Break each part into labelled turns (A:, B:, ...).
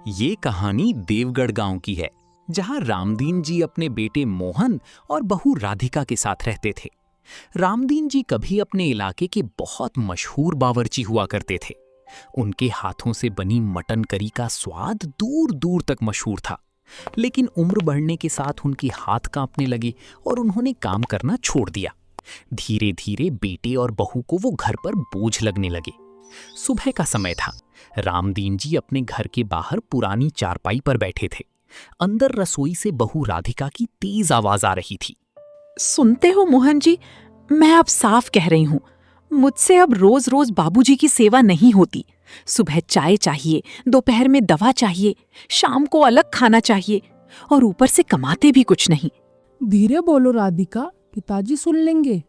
A: ये कहानी देवगढ़ गांव की है, जहां रामदीन जी अपने बेटे मोहन और बहू राधिका के साथ रहते थे। रामदीन जी कभी अपने इलाके के बहुत मशहूर बावर्ची हुआ करते थे। उनके हाथों से बनी मटन करी का स्वाद दूर दूर तक मशहूर था। लेकिन उम्र बढ़ने के साथ उनके हाथ कांपने लगे और उन्होंने काम करना छोड़ दिया। धीरे धीरे बेटे और बहू को वो घर पर बोझ लगने लगे। सुबह का समय था। रामदीन जी अपने घर के बाहर पुरानी चारपाई पर बैठे थे। अंदर रसोई से बहू राधिका की तेज आवाज आ रही थी।
B: सुनते हो मोहन जी, मैं अब साफ कह रही हूँ, मुझसे अब रोज रोज बाबूजी की सेवा नहीं होती। सुबह चाय चाहिए, दोपहर में दवा चाहिए, शाम को अलग खाना चाहिए, और ऊपर से कमाते भी कुछ नहीं।
C: धीरे बोलो राधिका, पिताजी सुन लेंगे।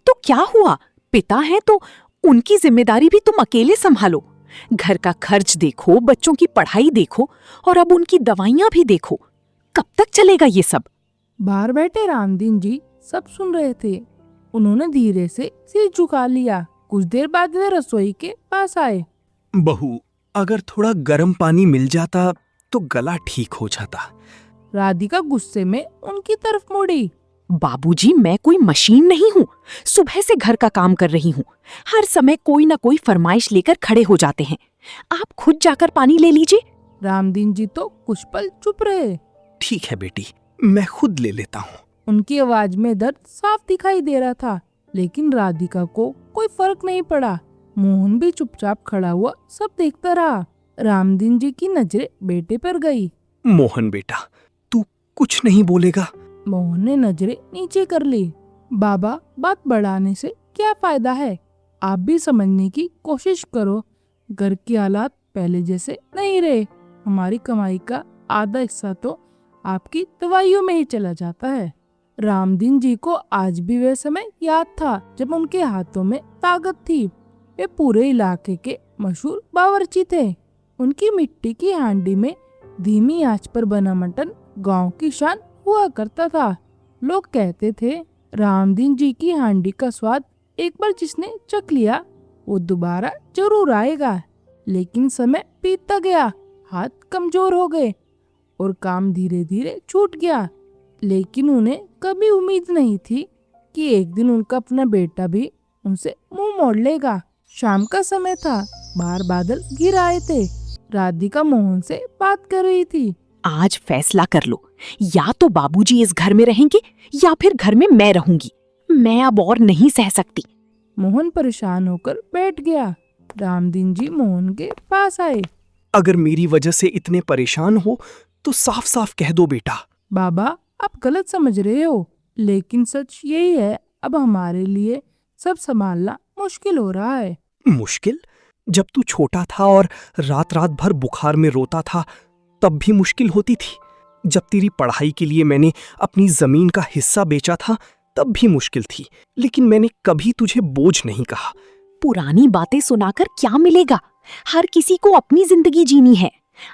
B: तो क्या हुआ, पिता हैं तो उनकी जिम्मेदारी भी तुम अकेले संभालो। घर का खर्च देखो, बच्चों की पढ़ाई देखो, और अब उनकी दवाइयाँ भी देखो। कब तक चलेगा ये सब?
C: बाहर बैठे रामदीन जी सब सुन रहे थे। उन्होंने धीरे से सिर झुका लिया। कुछ देर बाद वे रसोई के पास आए।
D: बहू, अगर थोड़ा गर्म पानी मिल जाता तो गला ठीक हो जाता।
C: राधिका गुस्से में उनकी तरफ मुड़ी।
B: बाबूजी, मैं कोई मशीन नहीं हूँ। सुबह से घर का काम कर रही हूँ। हर समय कोई न कोई फरमाइश लेकर खड़े हो जाते हैं। आप खुद जाकर पानी ले लीजिए।
C: रामदीन जी तो कुछ पल चुप रहे।
D: ठीक है बेटी, मैं खुद ले लेता हूँ।
C: उनकी आवाज में दर्द साफ दिखाई दे रहा था, लेकिन राधिका को कोई फर्क नहीं पड़ा। मोहन भी चुपचाप खड़ा हुआ सब देखता रहा। रामदीन जी की नजरें बेटे पर गई।
D: मोहन बेटा, तू कुछ नहीं बोलेगा?
C: मोहन ने नजरें नीचे कर ली। बाबा, बात बढ़ाने से क्या फायदा है? आप भी समझने की कोशिश करो। घर के हालात पहले जैसे नहीं रहे। हमारी कमाई का आधा हिस्सा तो आपकी दवाइयों में ही चला जाता है। रामदीन जी को आज भी वह समय याद था जब उनके हाथों में ताकत थी। वे पूरे इलाके के मशहूर बावर्ची थे। उनकी मिट्टी की हांडी में धीमी आंच पर बना मटन गांव की शान हुआ करता था। लोग कहते थे, रामदीन जी की हांडी का स्वाद एक बार जिसने चख लिया वो दोबारा जरूर आएगा। लेकिन समय बीतता गया, हाथ कमजोर हो गए और काम धीरे धीरे छूट गया। लेकिन उन्हें कभी उम्मीद नहीं थी कि एक दिन उनका अपना बेटा भी उनसे मुंह मोड़ लेगा। शाम का समय था, बाहर बादल घिर आए थे। राधिका मोहन से बात कर रही थी।
B: आज फैसला कर लो, या तो बाबूजी इस घर में रहेंगे या फिर घर में मैं रहूंगी। मैं अब और नहीं सह सकती।
C: मोहन परेशान होकर बैठ गया। रामदीन जी मोहन के पास आए।
D: अगर मेरी वजह से इतने परेशान हो तो साफ साफ कह दो बेटा।
C: बाबा, आप गलत समझ रहे हो, लेकिन सच यही है, अब हमारे लिए सब संभालना मुश्किल हो रहा है।
D: मुश्किल? जब तू छोटा था और रात रात भर बुखार में रोता था तब भी मुश्किल होती थी। जब तेरी पढ़ाई के लिए मैंने अपनी जमीन का हिस्सा बेचा था तब भी मुश्किल थी, लेकिन मैंने कभी तुझे बोझ नहीं कहा।
B: पुरानी बातें सुनाकर क्या मिलेगा? हर किसी को अपनी जिंदगी जीनी है।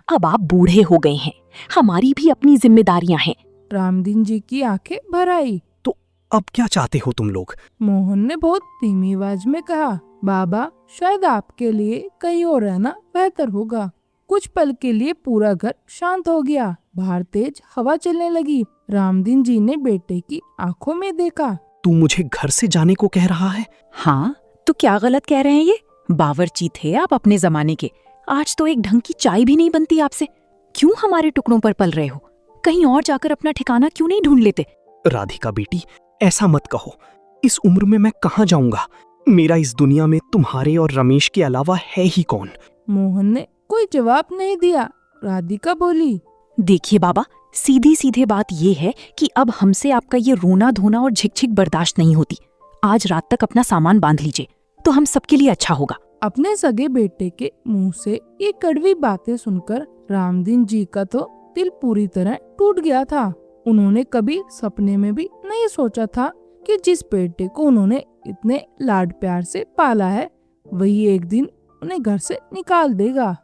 B: अब आप बूढ़े हो गए हैं, हमारी भी अपनी जिम्मेदारियां हैं।
C: रामदीन जी की आंखें भर आई।
D: तो अब क्या चाहते हो तुम लोग?
C: मोहन ने बहुत धीमी आवाज में कहा। बाबा, शायद आपके लिए कहीं और रहना बेहतर होगा। कुछ पल के लिए पूरा घर शांत हो गया। बाहर तेज हवा चलने लगी। रामदीन जी ने बेटे की आंखों में देखा।
D: तू मुझे घर से जाने को कह रहा है?
B: हाँ, तो क्या गलत कह रहे हैं ये? बावर्ची थे आप अपने जमाने के। आज तो एक ढंग की चाय भी नहीं बनती आपसे। क्यों हमारे टुकड़ों पर पल रहे हो? कहीं और जाकर अपना ठिकाना क्यों नहीं ढूंढ लेते?
D: राधिका बेटी, ऐसा मत कहो। इस उम्र में मैं कहाँ जाऊंगा? मेरा इस दुनिया में तुम्हारे और रमेश के अलावा है ही कौन?
C: मोहन ने कोई जवाब नहीं दिया। राधिका बोली,
B: देखिए बाबा, सीधी सीधे बात ये है कि अब हमसे आपका ये रोना धोना और झिक-झिक बर्दाश्त नहीं होती। आज रात तक अपना सामान बांध लीजिए तो हम सबके लिए अच्छा होगा।
C: अपने सगे बेटे के मुंह से ये कड़वी बातें सुनकर रामदीन जी का तो दिल पूरी तरह टूट गया था। उन्होंने कभी सपने में भी नहीं सोचा था कि जिस बेटे को उन्होंने इतने लाड प्यार से पाला है वही एक दिन उन्हें घर से निकाल देगा।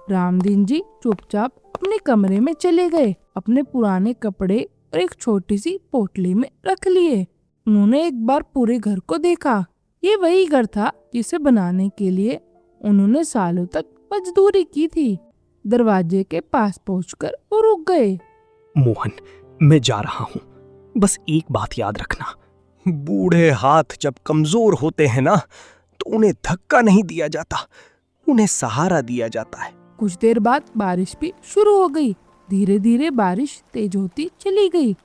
C: रामदीन जी चुपचाप अपने कमरे में चले गए। अपने पुराने कपड़े और एक छोटी सी पोटली में रख लिए। उन्होंने एक बार पूरे घर को देखा। ये वही घर था जिसे बनाने के लिए उन्होंने सालों तक मजदूरी की थी। दरवाजे के पास पहुंचकर वो रुक गए।
D: मोहन, मैं जा रहा हूँ, बस एक बात याद रखना, बूढ़े हाथ जब कमजोर होते हैं ना, तो उन्हें धक्का नहीं दिया जाता, उन्हें सहारा दिया जाता है।
C: कुछ देर बाद बारिश भी शुरू हो गई। धीरे धीरे बारिश तेज होती चली गई।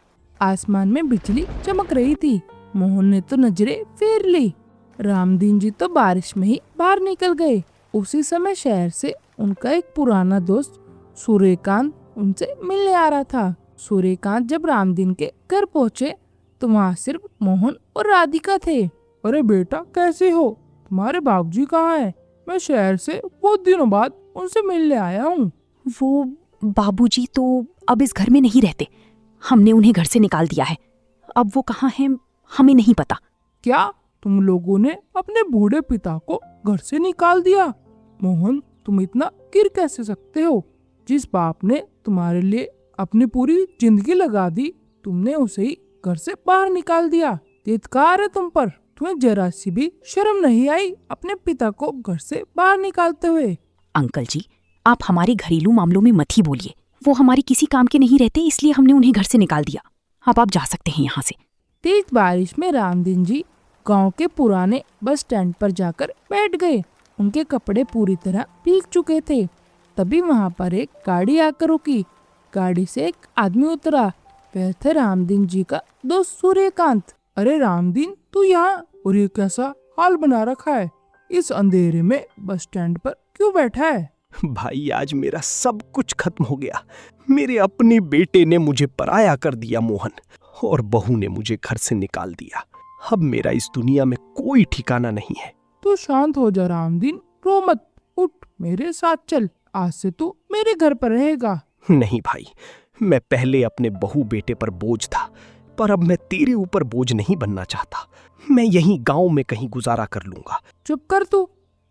C: आसमान में बिजली चमक रही थी। मोहन ने तो नजरें फेर ली। रामदीन जी तो बारिश में ही बाहर निकल गए। उसी समय शहर से उनका एक पुराना दोस्त सूर्यकांत उनसे मिलने आ रहा था। सूर्यकांत जब रामदीन के घर पहुँचे तो वहाँ सिर्फ मोहन और राधिका थे। अरे बेटा, कैसे हो? तुम्हारे बाबूजी कहाँ हैं? मैं शहर से बहुत दिनों बाद उनसे मिलने आया हूँ।
B: वो बाबूजी तो अब इस घर में नहीं रहते। हमने उन्हें घर से निकाल दिया है। अब वो कहाँ हैं हमें नहीं पता।
C: क्या तुम लोगों ने अपने बूढ़े पिता को घर से निकाल दिया? मोहन, तुम इतना गिर कैसे सकते हो? जिस बाप ने तुम्हारे लिए अपनी पूरी जिंदगी लगा दी, तुमने उसे ही घर से बाहर निकाल दिया। धिक्कार है तुम पर। तुम्हें जरा सी भी शर्म नहीं आई अपने पिता को घर से बाहर निकालते हुए?
B: अंकल जी, आप हमारे घरेलू मामलों में मत ही बोलिए। वो हमारे किसी काम के नहीं रहते, इसलिए हमने उन्हें घर से निकाल दिया। अब आप जा सकते हैं यहाँ से।
C: तेज बारिश में रामदीन जी गांव के पुराने बस स्टैंड पर जाकर बैठ गए। उनके कपड़े पूरी तरह भीग चुके थे। तभी वहाँ पर एक गाड़ी आकर रुकी। गाड़ी से एक आदमी उतरा। वह थे रामदीन जी का दोस्त सूर्यकांत। अरे रामदीन, तू यहाँ? और ये कैसा हाल बना रखा है? इस अंधेरे में बस स्टैंड पर क्यों बैठा है?
D: भाई, आज मेरा सब कुछ खत्म हो गया। मेरे अपने बेटे ने मुझे पराया कर दिया मोहन, और बहू ने मुझे घर से निकाल दिया। अब मेरा इस दुनिया में कोई ठिकाना नहीं है।
C: तू शांत हो जा रामदीन, रो मत। उठ, मेरे साथ चल। आज से तू मेरे घर पर रहेगा।
D: नहीं भाई, मैं पहले अपने बहू बेटे पर बोझ था, पर अब मैं तेरे ऊपर बोझ नहीं बनना चाहता। मैं यहीं गांव में कहीं गुजारा कर लूंगा।
C: चुप कर तू,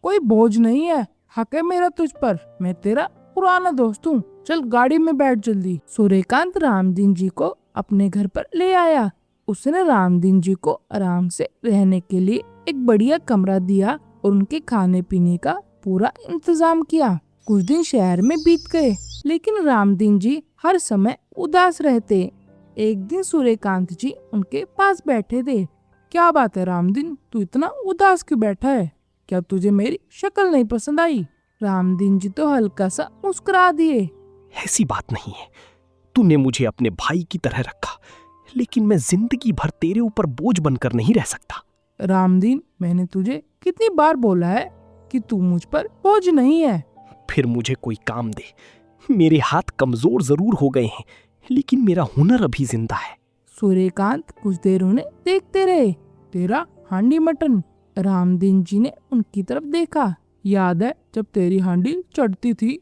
C: कोई बोझ नहीं है। हक है मेरा तुझ पर। मैं तेरा पुराना दोस्त हूँ। चल गाड़ी में बैठ जल्दी। सूर्यकांत रामदीन जी को अपने घर पर ले आया। उसने रामदीन जी को आराम से रहने के लिए एक बढ़िया कमरा दिया और उनके खाने पीने का पूरा इंतजाम किया। कुछ दिन शहर में बीत गए, लेकिन रामदीन जी हर समय उदास रहते। एक दिन सूर्यकांत जी उनके पास बैठे थे। क्या बात है रामदीन, तू इतना उदास क्यों बैठा है? क्या तुझे मेरी शक्ल नहीं पसंद आई? रामदीन जी तो हल्का सा मुस्कुरा दिए।
D: ऐसी बात नहीं है, तूने मुझे अपने भाई की तरह रखा, लेकिन मैं जिंदगी भर तेरे ऊपर बोझ बनकर नहीं रह सकता।
C: रामदीन, मैंने तुझे कितनी बार बोला है कि तू मुझ पर बोझ नहीं है।
D: फिर मुझे कोई काम दे। मेरे हाथ कमजोर जरूर हो गए हैं, लेकिन मेरा हुनर अभी जिंदा है।
C: सूर्यकांत कुछ देर उन्हें देखते रहे। तेरा हांडी मटन। रामदीन जी ने उनकी तरफ देखा। याद है जब तेरी हांडी चढ़ती थी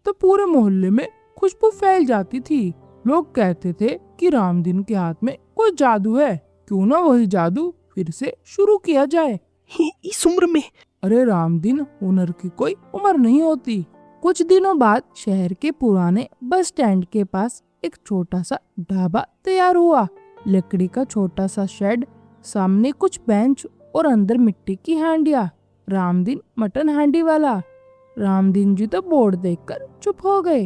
C: तो पूरे मोहल्ले में खुशबू फैल जाती थी। लोग कहते थे कि रामदीन के हाथ में कोई जादू है। क्यों ना वही जादू फिर से शुरू किया जाए?
D: इस उम्र में?
C: अरे रामदीन, हुनर की कोई उम्र नहीं होती। कुछ दिनों बाद शहर के पुराने बस स्टैंड के पास एक छोटा सा ढाबा तैयार हुआ। लकड़ी का छोटा सा शेड, सामने कुछ बेंच और अंदर मिट्टी की हांडिया। रामदीन मटन हांडी वाला। रामदीन जी तो बोर्ड देखकर चुप हो गए।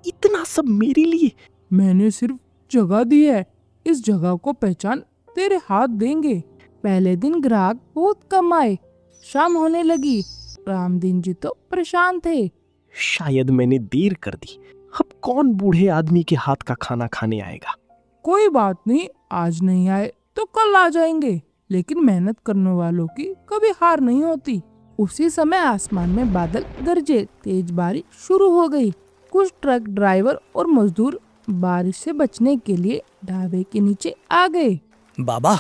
D: इतना सब मेरे लिए?
C: मैंने सिर्फ जगह दी है, इस जगह को पहचान तेरे हाथ देंगे। पहले दिन ग्राहक बहुत कम आए। शाम होने लगी। रामदीन जी तो परेशान थे।
D: शायद मैंने देर कर दी। अब कौन बूढ़े आदमी के हाथ का खाना खाने आएगा?
C: कोई बात नहीं, आज नहीं आए तो कल आ जाएंगे। लेकिन मेहनत करने वालों की कभी हार नहीं होती। उसी समय आसमान में बादल गरजे। तेज बारिश शुरू हो गई। कुछ ट्रक ड्राइवर और मजदूर बारिश से बचने के लिए ढाबे के नीचे आ गए।
D: बाबा,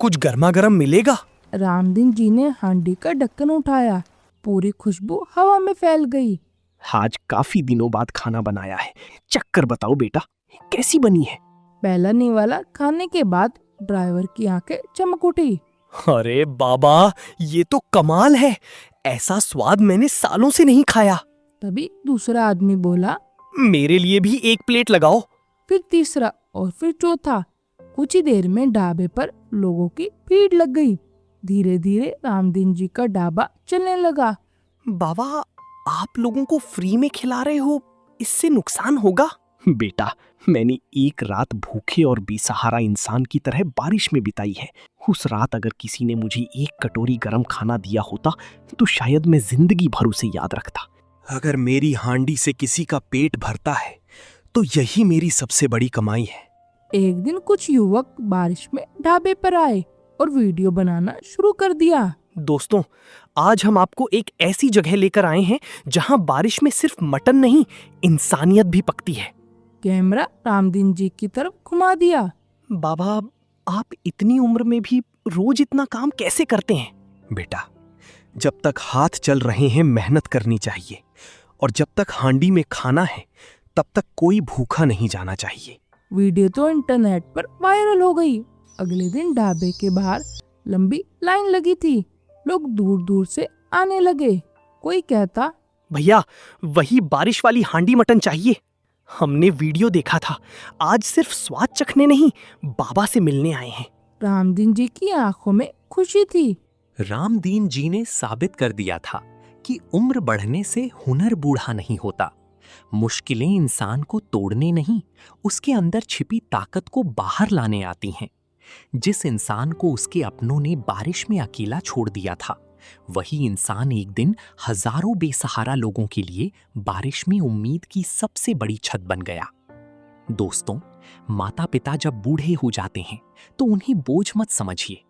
D: कुछ गर्मा गर्म मिलेगा?
C: रामदीन जी ने हांडी का ढक्कन उठाया। पूरी खुशबू हवा में फैल गई।
D: आज काफी दिनों बाद खाना बनाया है। चक्कर बताओ बेटा, कैसी बनी है?
C: पहला निवाला खाने के बाद ड्राइवर की आंखें चमक उठी।
D: अरे बाबा, ये तो कमाल है। ऐसा स्वाद मैंने सालों से नहीं खाया।
C: तभी दूसरा आदमी बोला,
D: मेरे लिए भी एक प्लेट लगाओ।
C: फिर तीसरा और फिर चौथा। कुछ ही देर में ढाबे पर लोगों की भीड़ लग गई। धीरे धीरे रामदीन जी का ढाबा चलने लगा।
D: बाबा, आप लोगों को फ्री में खिला रहे हो, इससे नुकसान होगा? बेटा, मैंने एक रात भूखे और बेसहारा इंसान की तरह बारिश में बिताई है। उस रात अगर किसी ने मुझे एक कटोरी गर्म खाना दिया होता तो शायद मैं जिंदगी भर उसे याद रखता। अगर मेरी हांडी से किसी का पेट भरता है तो यही मेरी सबसे बड़ी कमाई है।
C: एक दिन कुछ युवक बारिश में ढाबे पर आए और वीडियो बनाना शुरू कर दिया।
D: दोस्तों, आज हम आपको एक ऐसी जगह लेकर आए हैं जहां बारिश में सिर्फ मटन नहीं, इंसानियत भी पकती है।
C: कैमरा रामदीन जी की तरफ घुमा दिया।
D: बाबा, आप इतनी उम्र में भी रोज इतना काम कैसे करते हैं? बेटा, जब तक हाथ चल रहे हैं मेहनत करनी चाहिए, और जब तक हांडी में खाना है तब तक कोई भूखा नहीं जाना चाहिए।
C: वीडियो तो इंटरनेट पर वायरल हो गई। अगले दिन ढाबे के बाहर लंबी लाइन लगी थी। लोग दूर दूर से आने लगे। कोई कहता,
D: भैया, वही बारिश वाली हांडी मटन चाहिए। हमने वीडियो देखा था, आज सिर्फ स्वाद चखने नहीं, बाबा से मिलने आए हैं।
C: रामदीन जी की आंखों में खुशी थी।
A: रामदीन जी ने साबित कर दिया था कि उम्र बढ़ने से हुनर बूढ़ा नहीं होता। मुश्किलें इंसान को तोड़ने नहीं, उसके अंदर छिपी ताकत को बाहर लाने आती हैं। जिस इंसान को उसके अपनों ने बारिश में अकेला छोड़ दिया था, वही इंसान एक दिन हजारों बेसहारा लोगों के लिए बारिश में उम्मीद की सबसे बड़ी छत बन गया। दोस्तों, माता पिता जब बूढ़े हो जाते हैं तो उन्हें बोझ मत समझिए,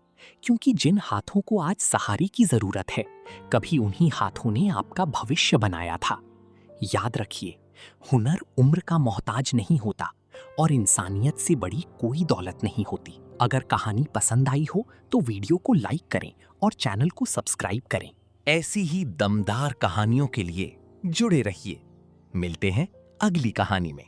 A: क्योंकि जिन हाथों को आज सहारे की जरूरत है, कभी उन्हीं हाथों ने आपका भविष्य बनाया था। याद रखिए, हुनर उम्र का मोहताज नहीं होता और इंसानियत से बड़ी कोई दौलत नहीं होती। अगर कहानी पसंद आई हो तो वीडियो को लाइक करें और चैनल को सब्सक्राइब करें। ऐसी ही दमदार कहानियों के लिए जुड़े रहिए। मिलते हैं अगली कहानी में।